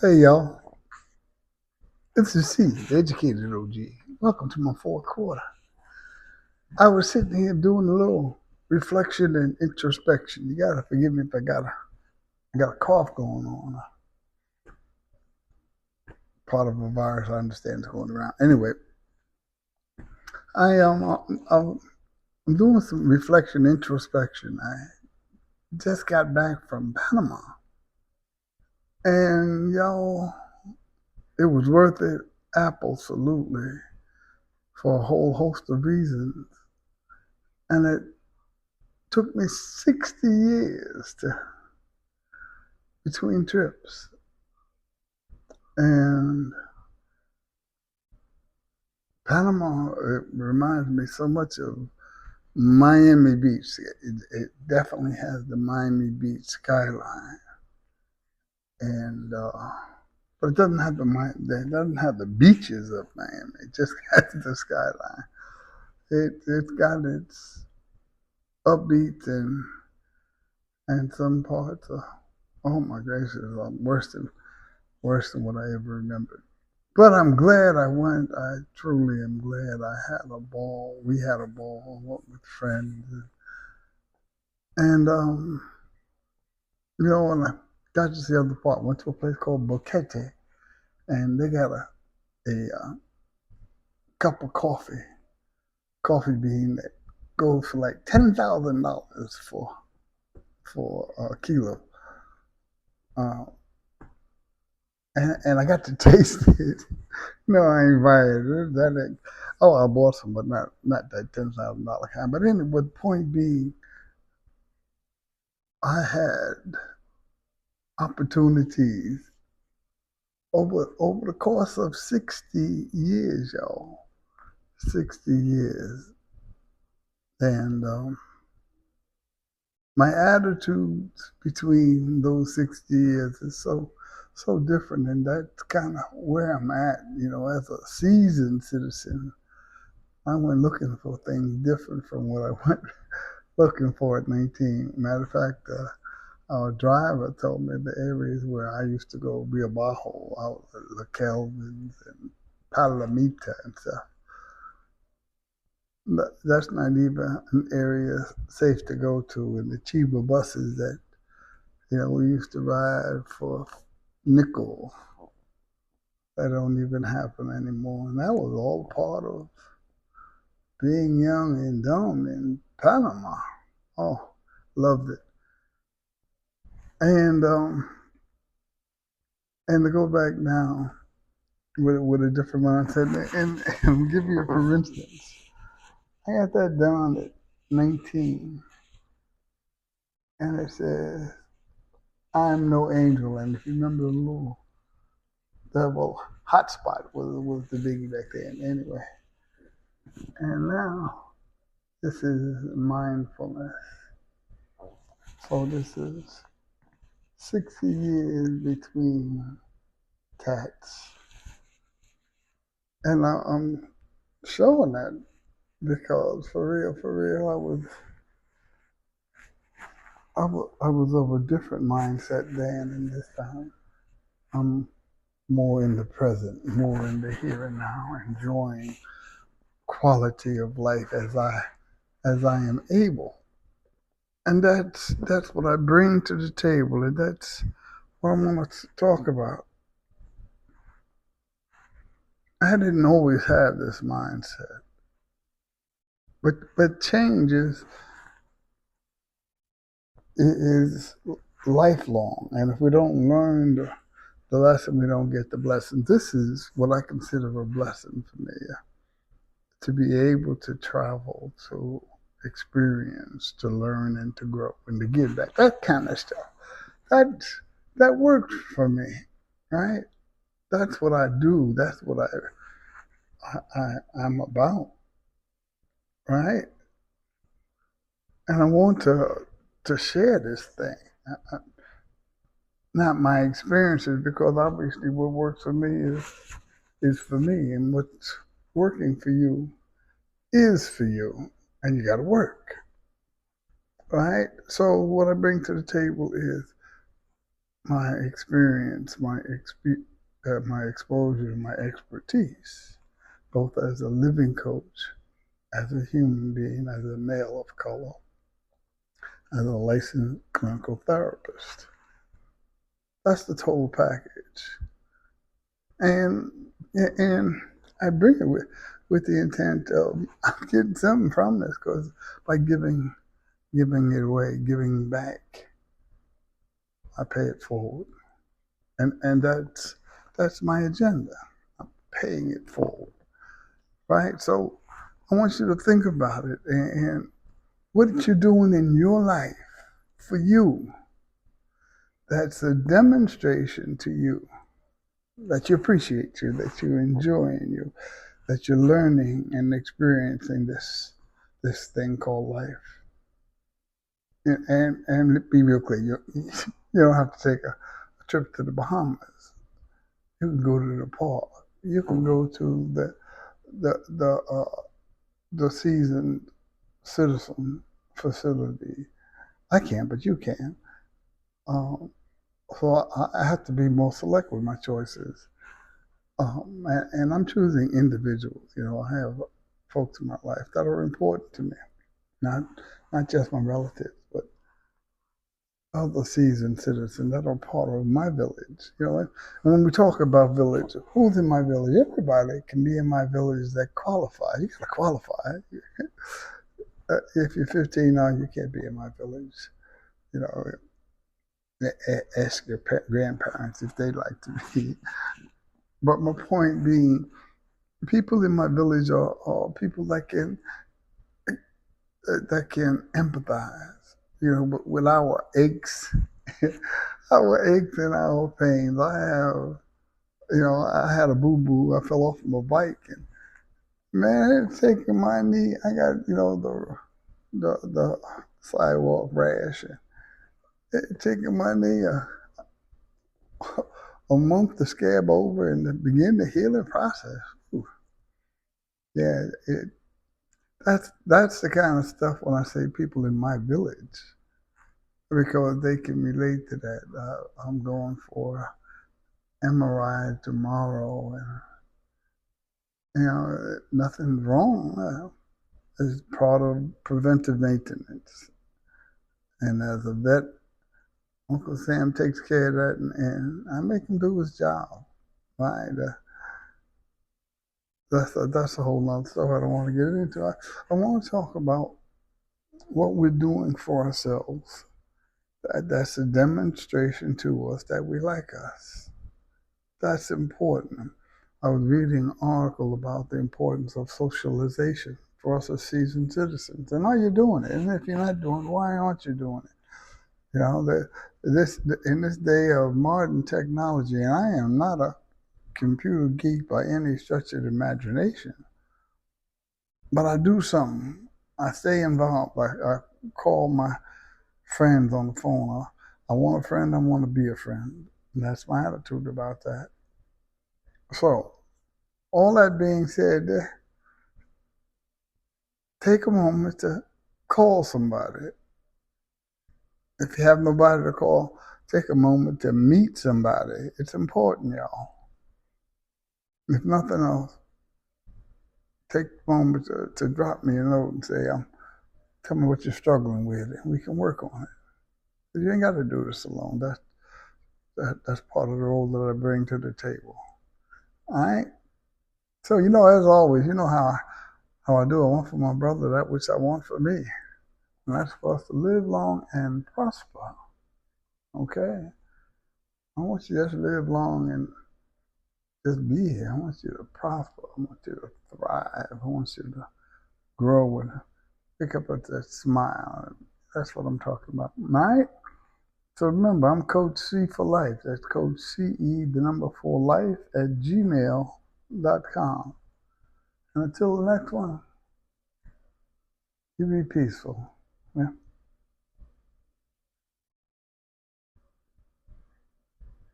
Hey y'all, this is C, the educated OG. Welcome to my fourth quarter. I was sitting here doing a little reflection and introspection. You gotta forgive me if I got a cough going on. Part of a virus I understand is going around. Anyway, I I'm doing some reflection, introspection. I just got back from Panama, and y'all, it was worth it, absolutely, for a whole host of reasons. And it took me 60 years between trips. And Panama, it reminds me so much of Miami Beach. It definitely has the Miami Beach skyline. And, but it doesn't have the beaches of Miami. It just has the skyline. It's got its upbeat and some parts are, oh my gracious, worse than what I ever remembered. But I'm glad I went. I truly am glad I had a ball. We had a ball with friends. And, when I got to see the other part, went to a place called Boquete, and they got a cup of coffee bean that goes for like $10,000 for a kilo. Uh, and I got to taste it. No, I ain't buying it. That ain't, oh, I bought some, but not that $10,000 kind. But anyway, the point being, I had opportunities over the course of 60 years, y'all. 60 years. And my attitudes between those 60 years is so different. And that's kind of where I'm at, as a seasoned citizen. I went looking for things different from what I went looking for at 19. Matter of fact, our driver told me the areas where I used to go Rio Bajo, out at the Kelvins and Palomita and stuff. But that's not even an area safe to go to. And the cheaper buses that, we used to ride for nickel, that don't even happen anymore. And that was all part of being young and dumb in Panama. Oh, loved it. And and to go back now with a different mindset, and give you for instance, I got that down at 19, and it says, "I'm no angel." And if you remember the little, hotspot was the biggie back then. Anyway, and now this is mindfulness. So this is 60 years between cats, and I'm showing that because for real, I was of a different mindset then and this time. I'm more in the present, more in the here and now, enjoying quality of life as I am able. And that's what I bring to the table, and that's what I want to talk about. I didn't always have this mindset, but change is lifelong, and if we don't learn the lesson, we don't get the blessing. This is what I consider a blessing for me, to be able to travel, to experience, to learn, and to grow, and to give back. That kind of stuff. That that works for me, right? That's what I do. That's what I'm about, right? And I want to share this thing. Not my experiences, because obviously what works for me is for me, and what's working for you is for you, and you got to work. right? So what I bring to the table is my experience, my exposure, my expertise, both as a living coach, as a human being, as a male of color, as a licensed clinical therapist. That's the total package. And and I bring it with the intent of I'm getting something from this because by giving it away, giving back, I pay it forward, and that's my agenda. I'm paying it forward, right? So I want you to think about it and what you're doing in your life for you. That's a demonstration to you that you appreciate you, that you enjoy you, that you're learning and experiencing this thing called life. And be real clear, you don't have to take a trip to the Bahamas. You can go to the park. You can go to the the uh, the seasoned citizen facility. I can't, but you can. Um, so I have to be more select with my choices. And I'm choosing individuals. You know, I have folks in my life that are important to me, not not just my relatives, but other seasoned citizens that are part of my village. You know, and when we talk about village, who's in my village? Everybody can be in my village that qualify. You got to qualify. If you're 15 now, you can't be in my village. You know, ask your grandparents if they'd like to be. But my point being, people in my village are people that can empathize. You know, with our aches, our aches and our pains. I had a boo boo. I fell off my bike, and man, it's taking my knee. I got the sidewalk rash, and it taking my knee a month to scab over and to begin the healing process. Ooh, yeah, that's the kind of stuff when I say people in my village because they can relate to that. I'm going for MRI tomorrow, and nothing's wrong. It's part of preventive maintenance, and as a vet, Uncle Sam takes care of that, and I make him do his job. Right? That's a whole nother stuff I don't want to get into. I want to talk about what we're doing for ourselves. That's a demonstration to us that we like us. That's important. I was reading an article about the importance of socialization for us as seasoned citizens. And are you doing it? And if you're not doing it, why aren't you doing it? You know, in this day of modern technology, and I am not a computer geek by any stretch of the imagination, but I do something. I stay involved. I call my friends on the phone. I want a friend. I want to be a friend. And that's my attitude about that. So, all that being said, take a moment to call somebody. If you have nobody to call, take a moment to meet somebody. It's important, y'all. If nothing else, take a moment to drop me a note and say, tell me what you're struggling with, and we can work on it. But you ain't got to do this alone. That's part of the role that I bring to the table. All right. So as always, how I do. I want for my brother that which I want for me, and that's for us to live long and prosper. Okay. I want you to just live long and just be here. I want you to prosper. I want you to thrive. I want you to grow and pick up that smile. That's what I'm talking about. All right? So remember, I'm Coach C for Life. That's Coach CE, the number 4 life at gmail.com. And until the next one, you be peaceful. Yeah.